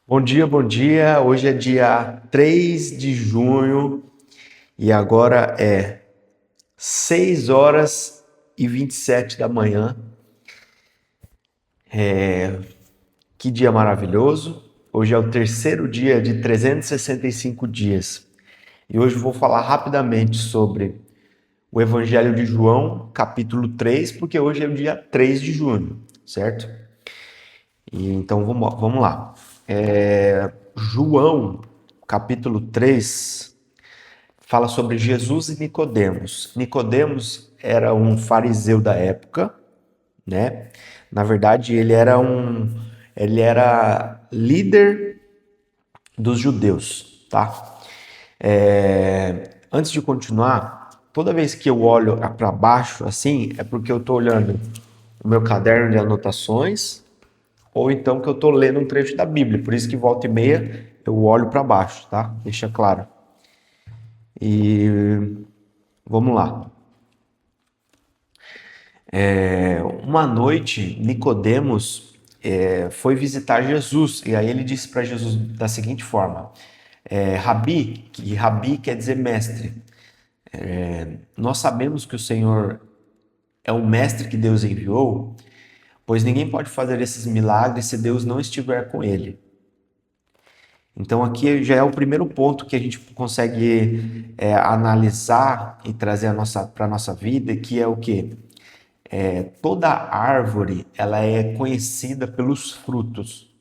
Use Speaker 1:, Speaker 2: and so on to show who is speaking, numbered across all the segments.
Speaker 1: Bom dia, bom dia. Hoje é dia 3 de junho e agora é 6 horas e 27 da manhã. Que dia maravilhoso. Hoje é o terceiro dia de 365 dias. E hoje eu vou falar rapidamente sobre o Evangelho de João, capítulo 3, porque hoje é o dia 3 de junho, certo? E então vamos lá. João, capítulo 3. Fala sobre Jesus e Nicodemos. Nicodemos era um fariseu da época, né? Na verdade, ele era líder dos judeus, tá? Antes de continuar, toda vez que eu olho para baixo assim, é porque eu estou olhando o meu caderno de anotações ou então que eu estou lendo um trecho da Bíblia. Por isso que volta e meia eu olho para baixo, tá? Deixa claro. E vamos lá. Uma noite, Nicodemos foi visitar Jesus e aí ele disse para Jesus da seguinte forma: Rabi, que Rabi quer dizer mestre, nós sabemos que o Senhor é o mestre que Deus enviou, pois ninguém pode fazer esses milagres se Deus não estiver com ele. Então aqui já é o primeiro ponto que a gente consegue analisar e trazer para a nossa vida, que é o quê? Toda árvore ela é conhecida pelos frutos.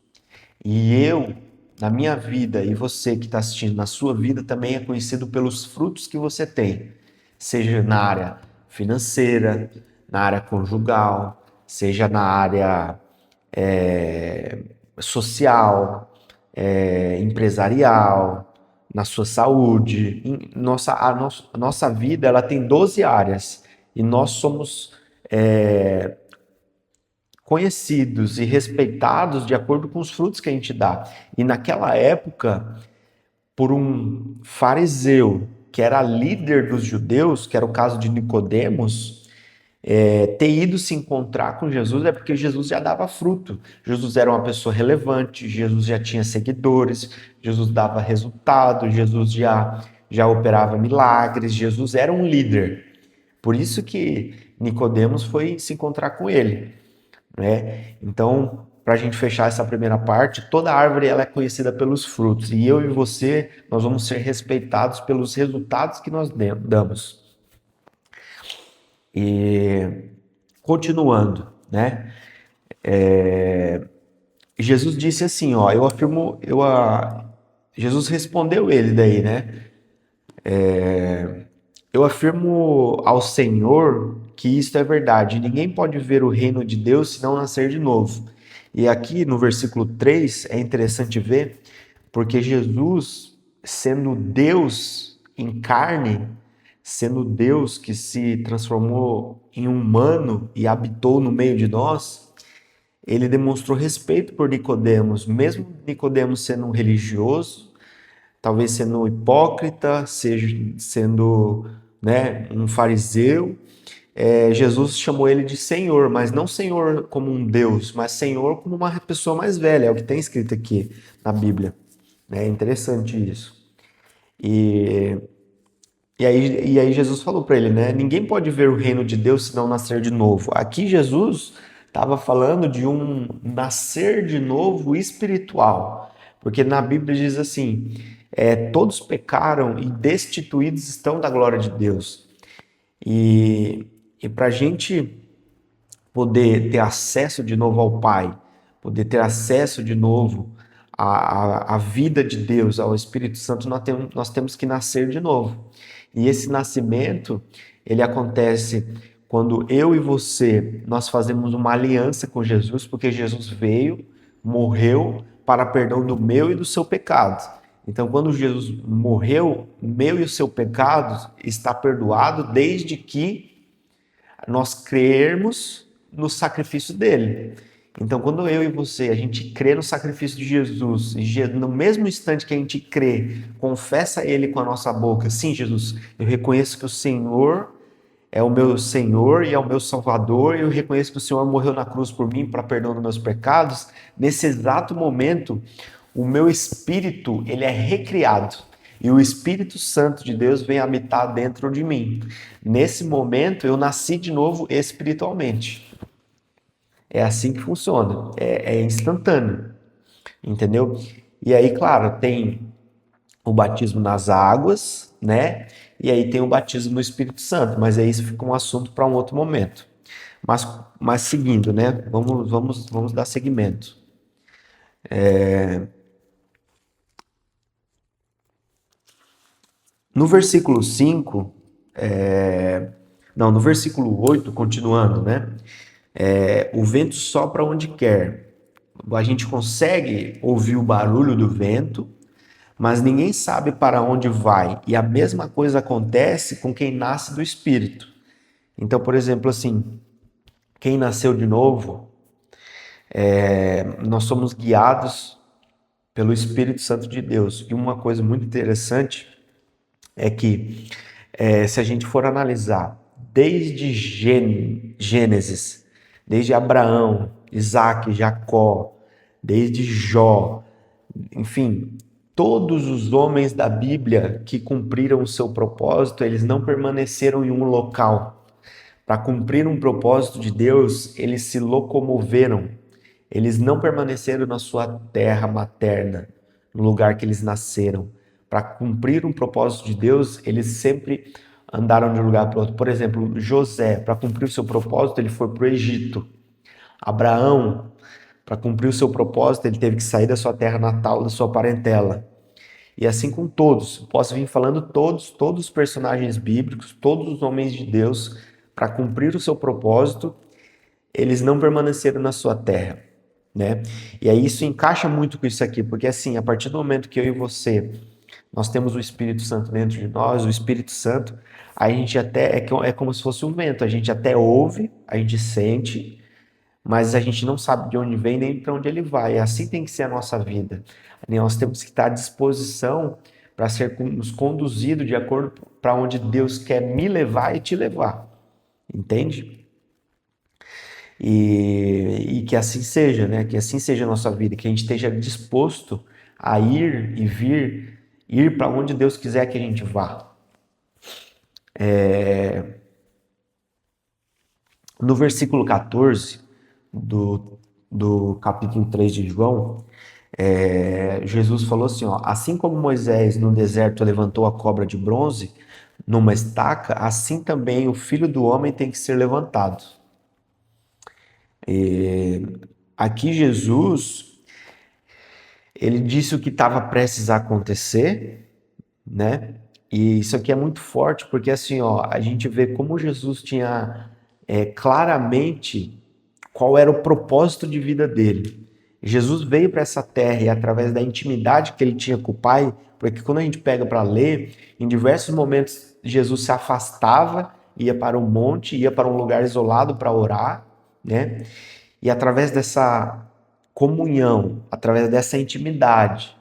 Speaker 1: E eu, na minha vida, e você que está assistindo na sua vida, também é conhecido pelos frutos que você tem, seja na área financeira, na área conjugal, seja na área social, empresarial, na sua saúde. A nossa vida ela tem 12 áreas e nós somos conhecidos e respeitados de acordo com os frutos que a gente dá. E naquela época, por um fariseu que era líder dos judeus, que era o caso de Nicodemos, ter ido se encontrar com Jesus é porque Jesus já dava fruto. Jesus era uma pessoa relevante, Jesus já tinha seguidores, Jesus dava resultado, Jesus já operava milagres, Jesus era um líder. Por isso que Nicodemos foi se encontrar com ele, né? Então, para a gente fechar essa primeira parte, toda árvore ela é conhecida pelos frutos e eu e você nós vamos ser respeitados pelos resultados que nós damos. E continuando, né? Jesus disse assim, ó, eu afirmo, Jesus respondeu ele daí, né? Eu afirmo ao Senhor que isto é verdade. Ninguém pode ver o reino de Deus se não nascer de novo. E aqui no versículo 3 é interessante ver, porque Jesus, sendo Deus em carne, sendo Deus que se transformou em humano e habitou no meio de nós, ele demonstrou respeito por Nicodemos, mesmo Nicodemos sendo um religioso, talvez sendo um hipócrita, seja sendo, né, um fariseu. Jesus chamou ele de Senhor, mas não Senhor como um Deus, mas Senhor como uma pessoa mais velha, é o que tem escrito aqui na Bíblia. É interessante isso. E, e aí Jesus falou para ele, né? Ninguém pode ver o reino de Deus se não nascer de novo. Aqui Jesus estava falando de um nascer de novo espiritual, porque na Bíblia diz assim: todos pecaram e destituídos estão da glória de Deus. E para a gente poder ter acesso de novo ao Pai, poder ter acesso de novo à vida de Deus, ao Espírito Santo, nós temos que nascer de novo. E esse nascimento, ele acontece quando eu e você, nós fazemos uma aliança com Jesus, porque Jesus veio, morreu para perdão do meu e do seu pecado. Então, quando Jesus morreu, meu e o seu pecado está perdoado desde que nós crermos no sacrifício dele. Então, quando eu e você, a gente crê no sacrifício de Jesus, e no mesmo instante que a gente crê, confessa ele com a nossa boca, sim, Jesus, eu reconheço que o Senhor é o meu Senhor e é o meu Salvador, e eu reconheço que o Senhor morreu na cruz por mim para perdão dos meus pecados. Nesse exato momento, o meu espírito, ele é recriado. E o Espírito Santo de Deus vem habitar dentro de mim. Nesse momento, eu nasci de novo espiritualmente. É assim que funciona. É instantâneo. Entendeu? E aí, claro, tem o batismo nas águas, né? E aí tem o batismo no Espírito Santo. Mas aí isso fica um assunto para um outro momento. Mas seguindo, né? Vamos dar seguimento. No versículo 5, não, no versículo 8, continuando, né? O vento sopra onde quer. A gente consegue ouvir o barulho do vento, mas ninguém sabe para onde vai. E a mesma coisa acontece com quem nasce do Espírito. Então, por exemplo, assim, quem nasceu de novo, nós somos guiados pelo Espírito Santo de Deus. E uma coisa muito interessante é que, se a gente for analisar desde Gênesis, desde Abraão, Isaac, Jacó, desde Jó, enfim, todos os homens da Bíblia que cumpriram o seu propósito, eles não permaneceram em um local. Para cumprir um propósito de Deus, eles se locomoveram. Eles não permaneceram na sua terra materna, no lugar que eles nasceram. Para cumprir um propósito de Deus, eles sempre andaram de um lugar para outro. Por exemplo, José, para cumprir o seu propósito, ele foi para o Egito. Abraão, para cumprir o seu propósito, ele teve que sair da sua terra natal, da sua parentela. E assim com todos, posso vir falando todos os personagens bíblicos, todos os homens de Deus, para cumprir o seu propósito, eles não permaneceram na sua terra, né? E aí isso encaixa muito com isso aqui, porque assim, a partir do momento que eu e você, nós temos o Espírito Santo dentro de nós, o Espírito Santo, a gente até é como se fosse um vento, a gente até ouve, a gente sente, mas a gente não sabe de onde vem nem para onde ele vai. Assim tem que ser a nossa vida. Nós temos que estar à disposição para sermos conduzidos de acordo para onde Deus quer me levar e te levar. Entende? E que assim seja, né? Que assim seja a nossa vida, que a gente esteja disposto a ir e vir, ir para onde Deus quiser que a gente vá. No versículo 14 do capítulo 3 de João, Jesus falou assim, ó, assim como Moisés no deserto levantou a cobra de bronze numa estaca, assim também o Filho do Homem tem que ser levantado. Aqui Jesus, ele disse o que estava prestes a acontecer, né? E isso aqui é muito forte, porque assim, ó, a gente vê como Jesus tinha claramente qual era o propósito de vida dele. Jesus veio para essa terra e através da intimidade que ele tinha com o Pai, porque quando a gente pega para ler, em diversos momentos Jesus se afastava, ia para um monte, ia para um lugar isolado para orar, né? E através dessa comunhão, através dessa intimidade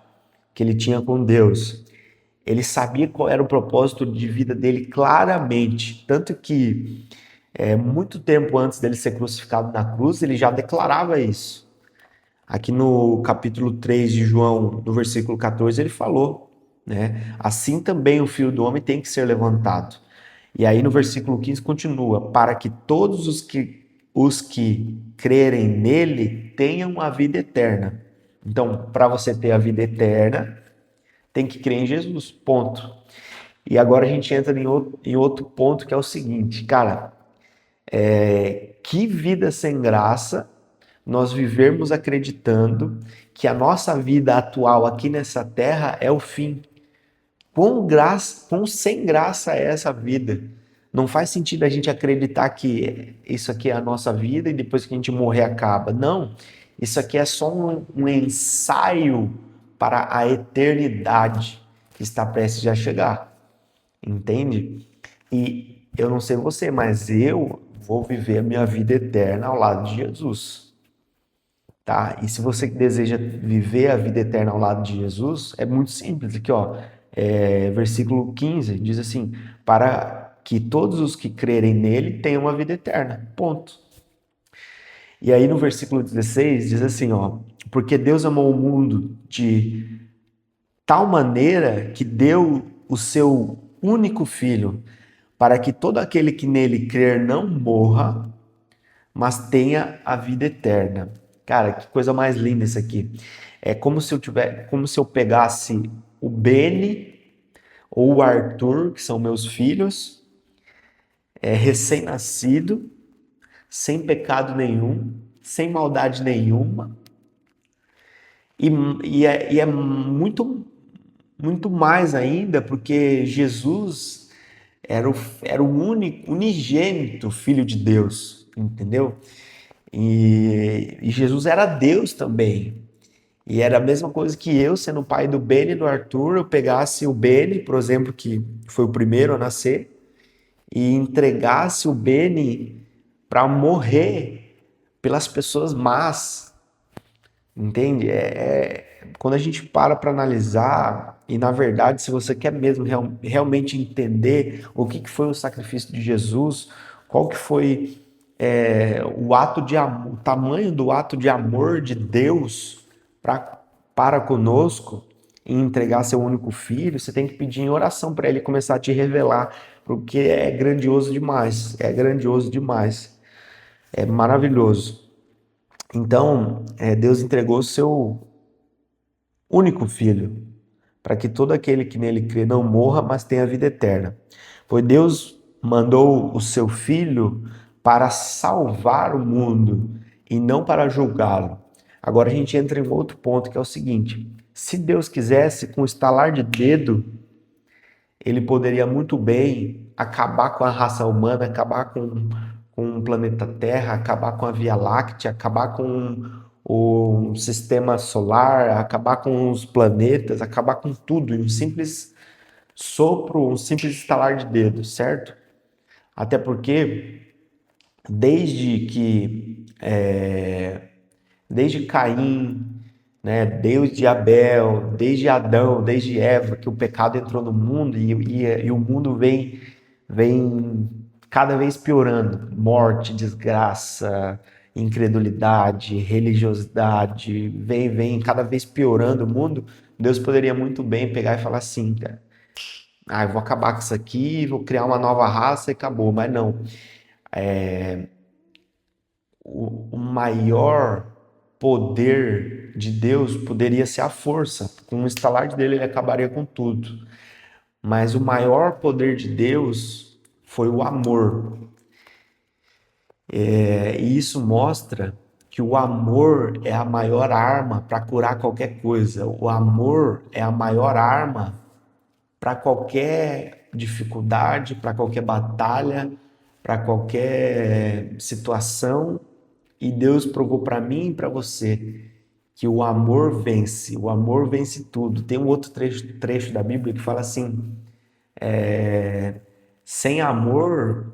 Speaker 1: que ele tinha com Deus, ele sabia qual era o propósito de vida dele claramente, tanto que muito tempo antes dele ser crucificado na cruz, ele já declarava isso. Aqui no capítulo 3 de João, no versículo 14, ele falou, né? Assim também o Filho do Homem tem que ser levantado. E aí no versículo 15 continua, para que todos os que crerem nele tenham a vida eterna. Então, para você ter a vida eterna, tem que crer em Jesus, ponto. E agora a gente entra em outro ponto que é o seguinte, cara, que vida sem graça nós vivermos acreditando que a nossa vida atual aqui nessa terra é o fim. Quão sem graça é essa vida? Não faz sentido a gente acreditar que isso aqui é a nossa vida e depois que a gente morrer acaba. Não, isso aqui é só um ensaio para a eternidade que está prestes a chegar. Entende? E eu não sei você, mas eu vou viver a minha vida eterna ao lado de Jesus. Tá? E se você deseja viver a vida eterna ao lado de Jesus, é muito simples. Aqui, ó, versículo 15 diz assim: para que todos os que crerem nele tenham uma vida eterna. Ponto. E aí no versículo 16 diz assim, ó, porque Deus amou o mundo de tal maneira que deu o seu único filho, para que todo aquele que nele crer não morra, mas tenha a vida eterna. Cara, que coisa mais linda isso aqui. É como se eu pegasse o Beni ou o Arthur, que são meus filhos, recém-nascido, sem pecado nenhum, sem maldade nenhuma, e é muito mais ainda, porque Jesus era o único, unigênito Filho de Deus, entendeu? E Jesus era Deus também. E era a mesma coisa que eu, sendo o pai do Beni e do Arthur, eu pegasse o Beni, por exemplo, que foi o primeiro a nascer, e entregasse o Beni para morrer pelas pessoas más, entende? Quando a gente para analisar, e na verdade, se você quer mesmo realmente entender o que foi o sacrifício de Jesus, qual que foi o ato de amor, o tamanho do ato de amor de Deus para conosco, em entregar seu único filho, você tem que pedir em oração para ele começar a te revelar, porque é grandioso demais, é maravilhoso. Então, Deus entregou o seu único filho, para que todo aquele que nele crê não morra, mas tenha vida eterna. Pois Deus mandou o seu filho para salvar o mundo e não para julgá-lo. Agora a gente entra em outro ponto, que é o seguinte: se Deus quisesse, com um estalar de dedo, ele poderia muito bem acabar com a raça humana, acabar com o planeta Terra, acabar com a Via Láctea, acabar com o sistema solar, acabar com os planetas, acabar com tudo em um simples sopro, um simples estalar de dedos, certo? Até porque desde que desde Caim, né, desde Abel, desde Adão, desde Eva, que o pecado entrou no mundo e o mundo vem cada vez piorando. Morte, desgraça, incredulidade, religiosidade, vem cada vez piorando o mundo. Deus poderia muito bem pegar e falar assim, cara, eu vou acabar com isso aqui, vou criar uma nova raça e acabou. Mas não. O maior poder de Deus poderia ser a força. Com um estalar de dele, ele acabaria com tudo. Mas o maior poder de Deus foi o amor. E isso mostra que o amor é a maior arma para curar qualquer coisa. O amor é a maior arma para qualquer dificuldade, para qualquer batalha, para qualquer situação. E Deus provou para mim e para você que o amor vence tudo. Tem um outro trecho da Bíblia que fala assim: sem amor,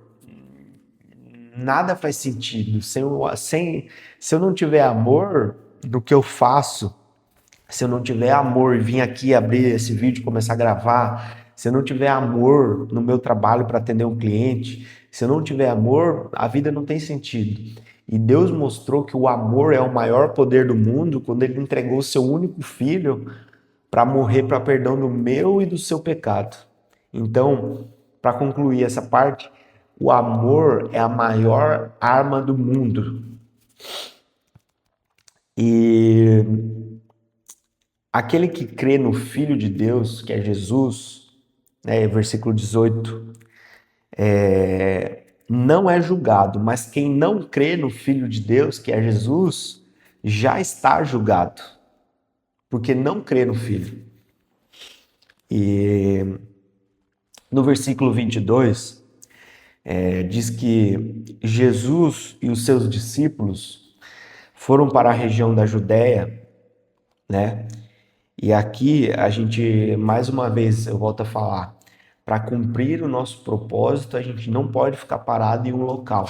Speaker 1: nada faz sentido. Se eu não tiver amor no que eu faço, se eu não tiver amor e vir aqui abrir esse vídeo e começar a gravar, se eu não tiver amor no meu trabalho para atender um cliente, se eu não tiver amor, a vida não tem sentido. E Deus mostrou que o amor é o maior poder do mundo quando ele entregou o seu único filho para morrer para perdão do meu e do seu pecado. Então, para concluir essa parte, o amor é a maior arma do mundo. E aquele que crê no Filho de Deus, que é Jesus, versículo 18, não é julgado, mas quem não crê no Filho de Deus, que é Jesus, já está julgado, porque não crê no Filho. E no versículo 22, diz que Jesus e os seus discípulos foram para a região da Judéia, né? E aqui a gente, mais uma vez, eu volto a falar, para cumprir o nosso propósito, a gente não pode ficar parado em um local.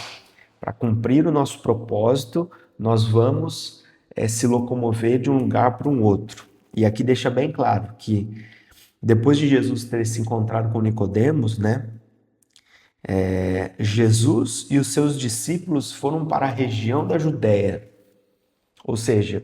Speaker 1: Para cumprir o nosso propósito, nós vamos se locomover de um lugar para um outro. E aqui deixa bem claro que depois de Jesus ter se encontrado com Nicodemos, né? Jesus e os seus discípulos foram para a região da Judéia. Ou seja,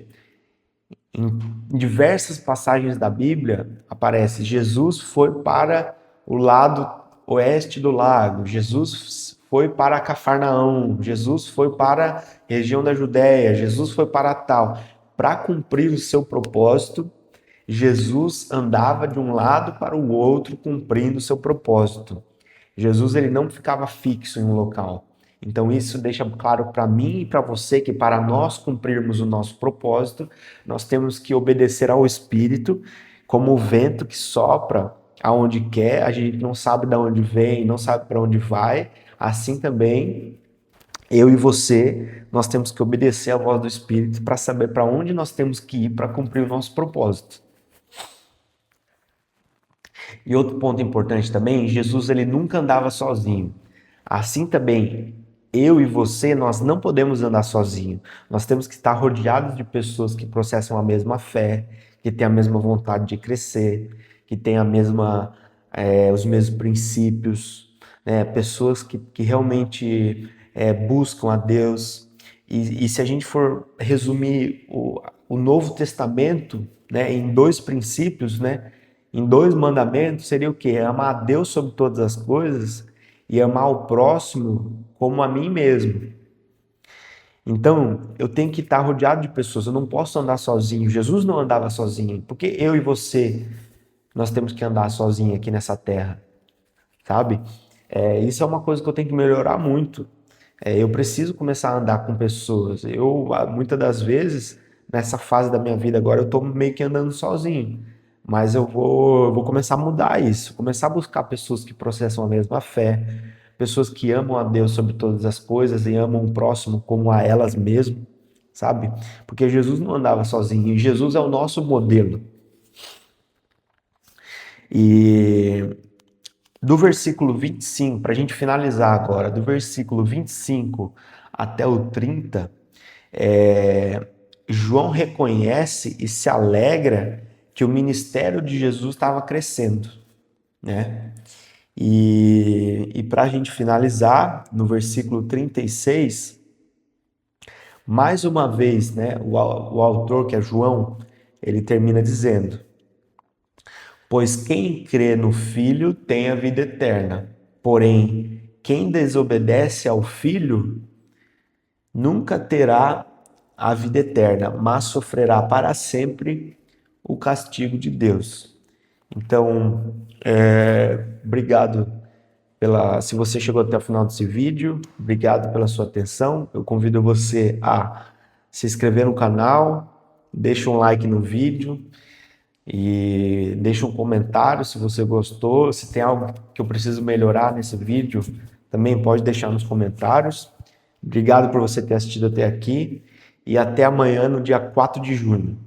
Speaker 1: Em diversas passagens da Bíblia aparece Jesus foi para o lado oeste do lago, Jesus foi para Cafarnaum, Jesus foi para a região da Judéia, Jesus foi para tal. Para cumprir o seu propósito, Jesus andava de um lado para o outro cumprindo o seu propósito. Jesus ele não ficava fixo em um local. Então isso deixa claro para mim e para você que para nós cumprirmos o nosso propósito, nós temos que obedecer ao Espírito, como o vento que sopra aonde quer, a gente não sabe de onde vem, não sabe para onde vai. Assim também, eu e você, nós temos que obedecer à voz do Espírito para saber para onde nós temos que ir para cumprir o nosso propósito. E outro ponto importante também, Jesus ele nunca andava sozinho. Assim também, eu e você, nós não podemos andar sozinho. Nós temos que estar rodeados de pessoas que processam a mesma fé, que têm a mesma vontade de crescer, que têm os mesmos princípios, né? Pessoas que realmente buscam a Deus. E se a gente for resumir o Novo Testamento, né, em 2 princípios, né, em 2 mandamentos, seria o quê? Amar a Deus sobre todas as coisas e amar o próximo como a mim mesmo. Então, eu tenho que estar rodeado de pessoas, eu não posso andar sozinho. Jesus não andava sozinho, porque eu e você, nós temos que andar sozinho aqui nessa terra, sabe? Isso é uma coisa que eu tenho que melhorar muito. Eu preciso começar a andar com pessoas. Muitas das vezes, nessa fase da minha vida agora, eu estou meio que andando sozinho. Mas eu vou começar a mudar isso, começar a buscar pessoas que processam a mesma fé, pessoas que amam a Deus sobre todas as coisas e amam o próximo como a elas mesmas, sabe? Porque Jesus não andava sozinho, e Jesus é o nosso modelo. E do versículo 25, para a gente finalizar agora, do versículo 25 até o 30, João reconhece e se alegra que o ministério de Jesus estava crescendo, né? E para a gente finalizar, no versículo 36, mais uma vez, né, o autor, que é João, ele termina dizendo: Pois quem crê no Filho tem a vida eterna, porém, quem desobedece ao Filho nunca terá a vida eterna, mas sofrerá para sempre o castigo de Deus. Então, obrigado se você chegou até o final desse vídeo, obrigado pela sua atenção. Eu convido você a se inscrever no canal, deixa um like no vídeo e deixa um comentário se você gostou. Se tem algo que eu preciso melhorar nesse vídeo, também pode deixar nos comentários. Obrigado por você ter assistido até aqui e até amanhã, no dia 4 de junho.